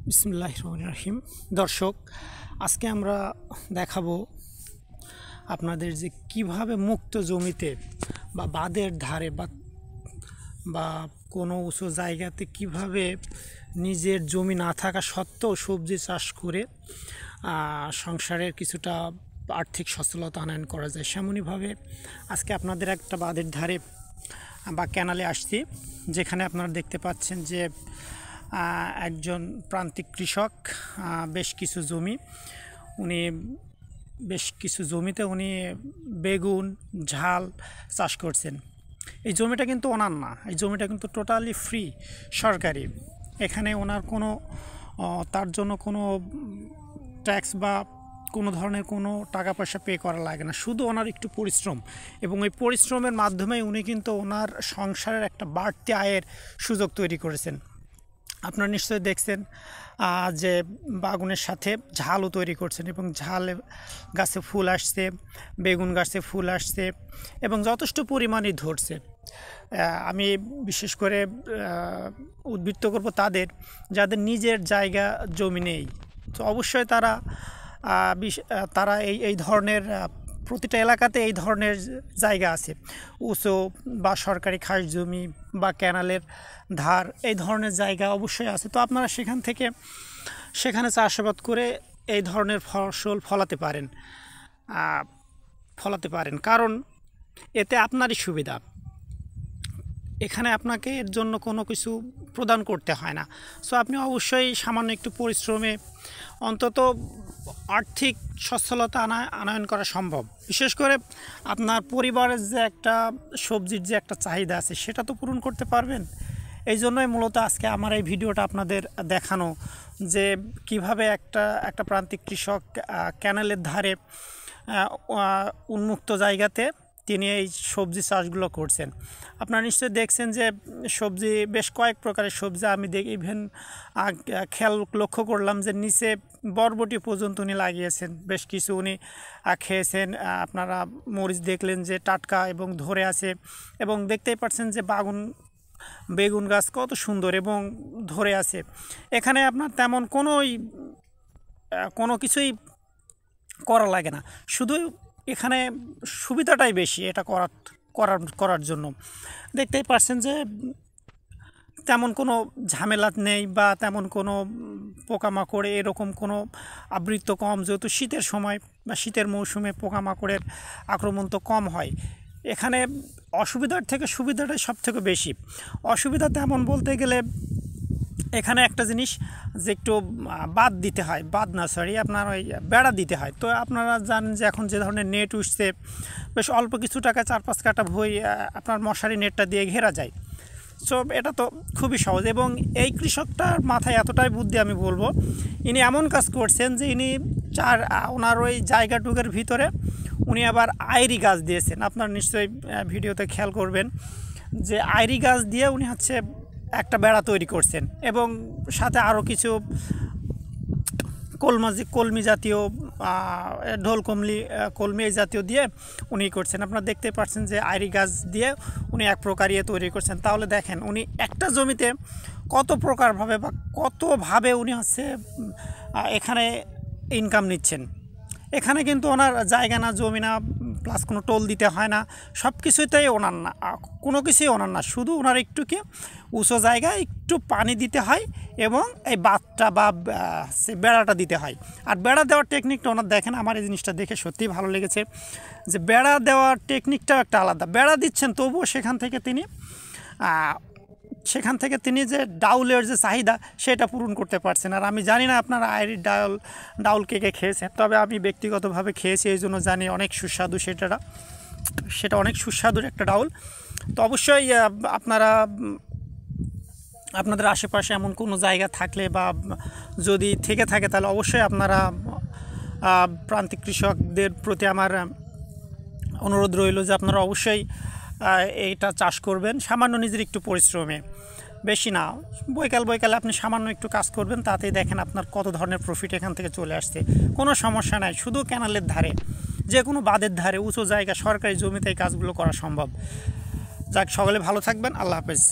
বিসমিল্লাহির রহমানির রহিম। দর্শক, আজকে আমরা দেখাবো আপনাদের যে কিভাবে মুক্ত জমিতে বা বাঁধের ধারে বা কোনো উঁচু জায়গাতে কিভাবে নিজের জমি না থাকা সত্ত্বেও সবজি চাষ করে সংসারের কিছুটা আর্থিক সচ্ছলতা আনয়ন করা যায়। সেমনইভাবে আজকে আপনাদের একটা বাঁধের ধারে বা ক্যানালে আসছি, যেখানে আপনারা দেখতে পাচ্ছেন যে একজন প্রান্তিক কৃষক বেশ কিছু জমিতে উনি বেগুন, ঝাল চাষ করছেন। এই জমিটা কিন্তু ওনার না, এই জমিটা কিন্তু টোটালি ফ্রি, সরকারি। এখানে ওনার কোনো তার জন্য কোনো ট্যাক্স বা কোনো ধরনের কোনো টাকা পয়সা পে করা লাগে না, শুধু ওনার একটু পরিশ্রম, এবং এই পরিশ্রমের মাধ্যমে উনি কিন্তু ওনার সংসারের একটা বাড়তি আয়ের সুযোগ তৈরি করেছেন। আপনারা নিশ্চয়ই দেখছেন যে বাগুনের সাথে ঝালও তৈরি করছেন, এবং ঝাল গাছে ফুল আসছে, বেগুন গাছে ফুল আসছে এবং যথেষ্ট পরিমাণে ধরছে। আমি বিশেষ করে উদ্বৃত্ত করব যাদের নিজের জায়গা জমি নেই। তো অবশ্যই তারা এই ধরনের প্রতিটা এলাকাতে এই ধরনের জায়গা আছে, উঁচু বা সরকারি খাস জমি বা ক্যানালের ধার, এই ধরনের জায়গা অবশ্যই আছে। তো আপনারা সেখানে চাষাবাদ করে এই ধরনের ফসল ফলাতে পারেন, কারণ এতে আপনারই সুবিধা। এখানে আপনাকে এর জন্য কোনো কিছু প্রদান করতে হয় না। সো আপনি অবশ্যই সামান্য একটু পরিশ্রমে অন্তত আর্থিক সচ্ছলতা আনয়ন করা সম্ভব। বিশেষ করে আপনার পরিবারের যে একটা সবজির যে একটা চাহিদা আছে, সেটা তো পূরণ করতে পারবেন। এই জন্যই মূলত আজকে আমার এই ভিডিওটা আপনাদের দেখানো, যে কিভাবে একটা প্রান্তিক কৃষক ক্যানেলের ধারে উন্মুক্ত জায়গাতে তিনি এই সবজি চাষগুলো করছেন। আপনারা নিশ্চয়ই দেখছেন যে সবজি, বেশ কয়েক প্রকারের সবজি আমি ইভেন লক্ষ্য করলাম যে নিচে বরবটি পর্যন্ত উনি লাগিয়েছেন, বেশ কিছু উনি খেয়েছেন। আপনারা মরিচ দেখলেন যে টাটকা এবং ধরে আছে, এবং দেখতেই পাচ্ছেন যে বেগুন গাছ কত সুন্দর এবং ধরে আছে। এখানে আপনার তেমন কোনো কিছুই করা লাগে না, শুধু এখানে সুবিধাটাই বেশি এটা করার জন্য। দেখতেই পাচ্ছেন যে তেমন কোনো ঝামেলা নেই বা তেমন কোনো পোকামাকড় এরকম কোনো আবৃত্ত কম, যেহেতু শীতের সময় বা শীতের মৌসুমে পোকামাকড়ের আক্রমণ তো কম হয়। এখানে অসুবিধার থেকে সুবিধাটাই সবথেকে বেশি। অসুবিধা তেমন বলতে গেলে এখানে একটা জিনিস, যে একটু আপনার ওই বেড়া দিতে হয়। তো আপনারা জানেন যে এখন যে ধরনের নেট উঠছে, বেশ অল্প কিছু টাকা 4-5 কাঠা বই আপনার মশারি নেটটা দিয়ে ঘেরা যায়। সো এটা তো খুবই সহজ, এবং এই কৃষকটার মাথায় এতটাই বুদ্ধি, আমি বলবো ইনি এমন কাজ করছেন যে ওনার ওই জায়গাটুকের ভিতরে উনি আবার আইরি গাছ দিয়েছেন। আপনারা নিশ্চয়ই ভিডিওতে খেয়াল করবেন যে আইরি গাছ দিয়ে উনি একটা বেড়া তৈরি করছেন, এবং সাথে আরও কিছু কলমি জাতীয় কলমি এই জাতীয় দিয়ে উনি করছেন। আপনারা দেখতে পাচ্ছেন যে আইরি গাছ দিয়ে উনি এক প্রকার তৈরি করছেন। তাহলে দেখেন উনি একটা জমিতে কত প্রকারভাবে বা কতভাবে উনি এখানে ইনকাম নিচ্ছেন। এখানে কিন্তু ওনার জায়গা না, জমি না, প্লাস কোনো টোল দিতে হয় না, সব কিছুতেই ওনার না, কোনো কিছুই ওনার না, শুধু ওনার একটু উঁচু জায়গায় একটু পানি দিতে হয় এবং এই বাঁধটা বা বেড়াটা দিতে হয়। আর বেড়া দেওয়ার টেকনিকটা ওনার দেখেন, আমার এই জিনিসটা দেখে সত্যিই ভালো লেগেছে যে বেড়া দেওয়ার টেকনিকটাও একটা আলাদা। বেড়া দিচ্ছেন, তবুও সেখান থেকে তিনি যে ডাউলের যে চাহিদা সেটা পূরণ করতে পারছেন। আর আমি জানি না আপনারা আইরি ডাউল কে খেয়েছেন, তবে আমি ব্যক্তিগতভাবে খেয়েছি, এই জন্য জানি অনেক সুস্বাদু। সেটা অনেক সুস্বাদুর একটা ডাউল। তো অবশ্যই আপনাদের আশেপাশে এমন কোনো জায়গা থাকলে বা যদি থেকে থাকে, তাহলে অবশ্যই আপনারা প্রান্তিক কৃষকদের প্রতি আমার অনুরোধ রইল যে আপনারা অবশ্যই এইটা চাষ করবেন সামান্য নিজের একটু পরিশ্রমে, বেশি না। বৈকালে আপনি সামান্য একটু কাজ করবেন, তাতেই দেখেন আপনার কত ধরনের প্রফিট এখান থেকে চলে আসছে। কোনো সমস্যা নাই, শুধু ক্যানালের ধারে, যে কোনো বাঁধের ধারে, উঁচু জায়গা, সরকারি জমিতে এই কাজগুলো করা সম্ভব। যাক, সকলে ভালো থাকবেন। আল্লাহ হাফেজ।